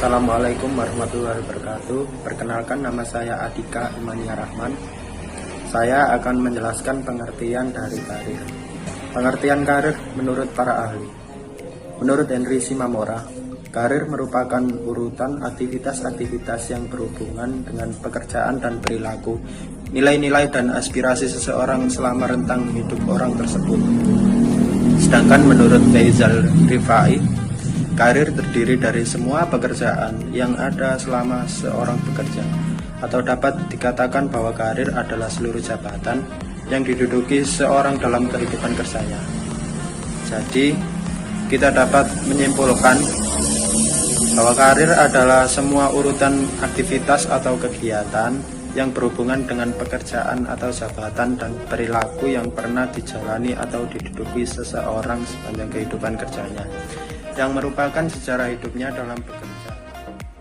Assalamualaikum warahmatullahi wabarakatuh. Perkenalkan, nama saya Adika Imania Rahman. Saya akan menjelaskan pengertian dari karir. Pengertian karir menurut para ahli. Menurut Henry Shimamura, karir merupakan urutan aktivitas-aktivitas yang berhubungan dengan pekerjaan dan perilaku, nilai-nilai dan aspirasi seseorang selama rentang hidup orang tersebut. Sedangkan menurut Faisal Rifai, karir terdiri dari semua pekerjaan yang ada selama seorang bekerja, atau dapat dikatakan bahwa karir adalah seluruh jabatan yang diduduki seorang dalam kehidupan kerjanya. Jadi, kita dapat menyimpulkan bahwa karir adalah semua urutan aktivitas atau kegiatan yang berhubungan dengan pekerjaan atau jabatan dan perilaku yang pernah dijalani atau diduduki seseorang sepanjang kehidupan kerjanya, yang merupakan sejarah hidupnya dalam bekerja.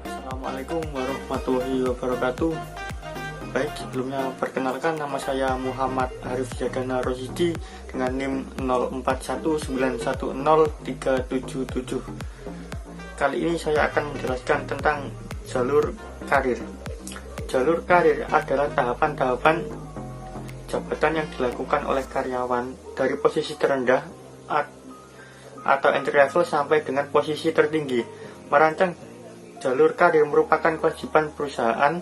Assalamualaikum warahmatullahi wabarakatuh. Baik, sebelumnya perkenalkan, nama saya Muhammad Arif Yadana Rosidi dengan NIM 0419103777. Kali ini saya akan menjelaskan tentang jalur karir. Jalur karir adalah tahapan-tahapan jabatan yang dilakukan oleh karyawan dari posisi terendah atau entry level sampai dengan posisi tertinggi. Merancang jalur karir merupakan kewajiban perusahaan.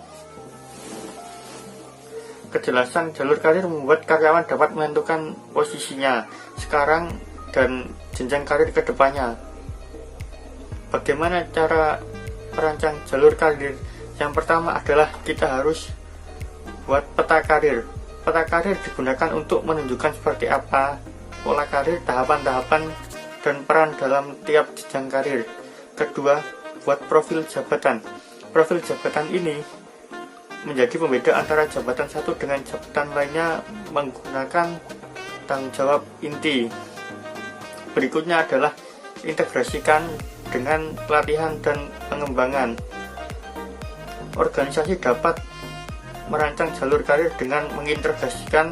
Kejelasan jalur karir membuat karyawan dapat menentukan posisinya sekarang dan jenjang karir ke depannya. Bagaimana cara merancang jalur karir? Yang pertama adalah kita harus buat peta karir. Peta karir digunakan untuk menunjukkan seperti apa pola karir, tahapan-tahapan, dan peran dalam tiap jenjang karir. Kedua, buat profil jabatan. Profil jabatan ini menjadi pembeda antara jabatan satu dengan jabatan lainnya menggunakan tanggung jawab inti. Berikutnya adalah integrasikan dengan pelatihan dan pengembangan. Organisasi dapat merancang jalur karir dengan mengintegrasikan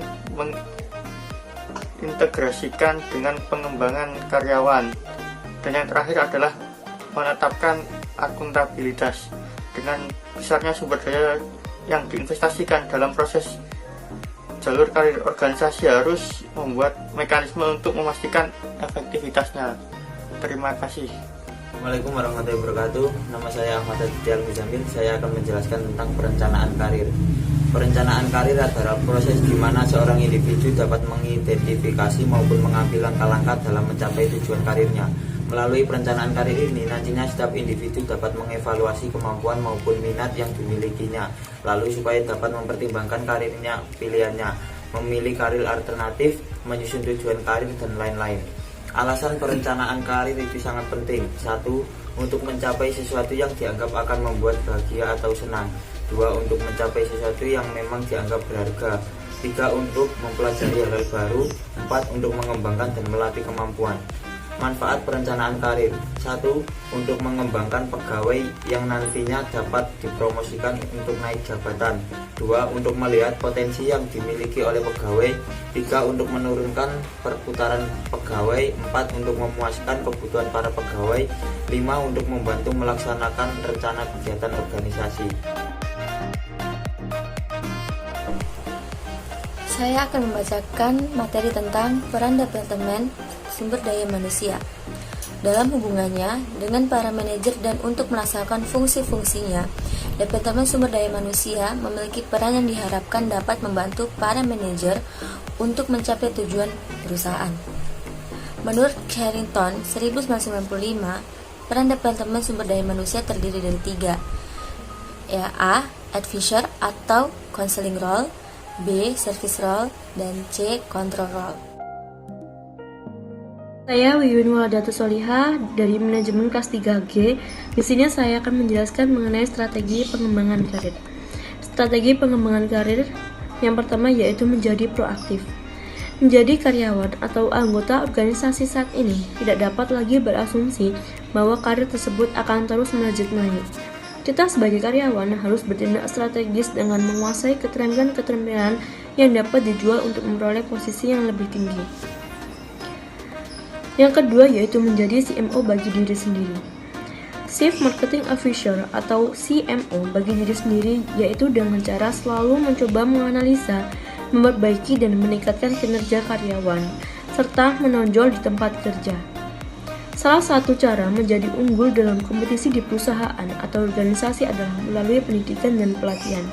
dengan pengembangan karyawan. Dan yang terakhir adalah menetapkan akuntabilitas. Dengan besarnya sumber daya yang diinvestasikan dalam proses jalur karir, organisasi harus membuat mekanisme untuk memastikan efektivitasnya. Terima kasih. Assalamualaikum warahmatullahi wabarakatuh. Nama saya Ahmad Aditya Al-Muzamil. Saya akan menjelaskan tentang perencanaan karir. Perencanaan karir adalah proses di mana seorang individu dapat mengidentifikasi maupun mengambil langkah-langkah dalam mencapai tujuan karirnya. Melalui perencanaan karir ini, nantinya setiap individu dapat mengevaluasi kemampuan maupun minat yang dimilikinya, lalu supaya dapat mempertimbangkan karirnya, pilihannya, memilih karir alternatif, menyusun tujuan karir, dan lain-lain. Alasan perencanaan karir itu sangat penting. 1. Untuk mencapai sesuatu yang dianggap akan membuat bahagia atau senang. 2. Untuk mencapai sesuatu yang memang dianggap berharga. 3. Untuk mempelajari hal baru. 4. Untuk mengembangkan dan melatih kemampuan. Manfaat perencanaan karir. 1. Untuk mengembangkan pegawai yang nantinya dapat dipromosikan untuk naik jabatan. 2. Untuk melihat potensi yang dimiliki oleh pegawai. 3. Untuk menurunkan perputaran pegawai. 4. Untuk memuaskan kebutuhan para pegawai. 5. Untuk membantu melaksanakan rencana kegiatan organisasi. Saya akan membacakan materi tentang peran Departemen Sumber Daya Manusia dalam hubungannya dengan para manajer dan untuk melaksanakan fungsi-fungsinya. Departemen Sumber Daya Manusia memiliki peran yang diharapkan dapat membantu para manajer untuk mencapai tujuan perusahaan. Menurut Carrington 1995, peran Departemen Sumber Daya Manusia terdiri dari 3, A. Advisor atau counseling role, B. Service role, dan C. Control role. Saya Wiwin Waladatu Solihah dari manajemen kelas 3G. Di sini saya akan menjelaskan mengenai strategi pengembangan karir. Strategi pengembangan karir yang pertama yaitu menjadi proaktif. Menjadi karyawan atau anggota organisasi saat ini tidak dapat lagi berasumsi bahwa karir tersebut akan terus melejit naik. Kita sebagai karyawan harus bertindak strategis dengan menguasai keterampilan-keterampilan yang dapat dijual untuk memperoleh posisi yang lebih tinggi. Yang kedua yaitu menjadi CMO bagi diri sendiri. Chief Marketing Officer atau CMO bagi diri sendiri, yaitu dengan cara selalu mencoba menganalisa, memperbaiki dan meningkatkan kinerja karyawan, serta menonjol di tempat kerja. Salah satu cara menjadi unggul dalam kompetisi di perusahaan atau organisasi adalah melalui pendidikan dan pelatihan.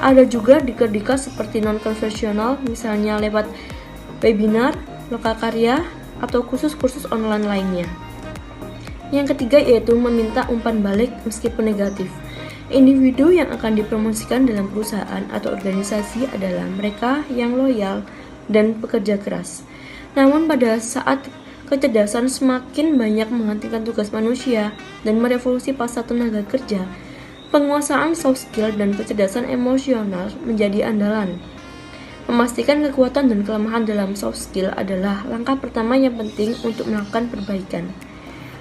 Ada juga dikir-dikir seperti non-konvensional, misalnya lewat webinar, lokakarya, atau kursus-kursus online lainnya. Yang ketiga yaitu meminta umpan balik meskipun negatif. Individu yang akan dipromosikan dalam perusahaan atau organisasi adalah mereka yang loyal dan pekerja keras. Namun pada saat kecerdasan semakin banyak menggantikan tugas manusia dan merevolusi pasar tenaga kerja, penguasaan soft skill dan kecerdasan emosional menjadi andalan. Memastikan kekuatan dan kelemahan dalam soft skill adalah langkah pertama yang penting untuk melakukan perbaikan.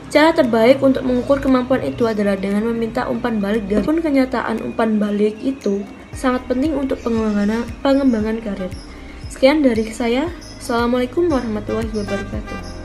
Cara terbaik untuk mengukur kemampuan itu adalah dengan meminta umpan balik. Walaupun kenyataan umpan balik itu sangat penting untuk pengembangan karir. Sekian dari saya. Assalamualaikum warahmatullahi wabarakatuh.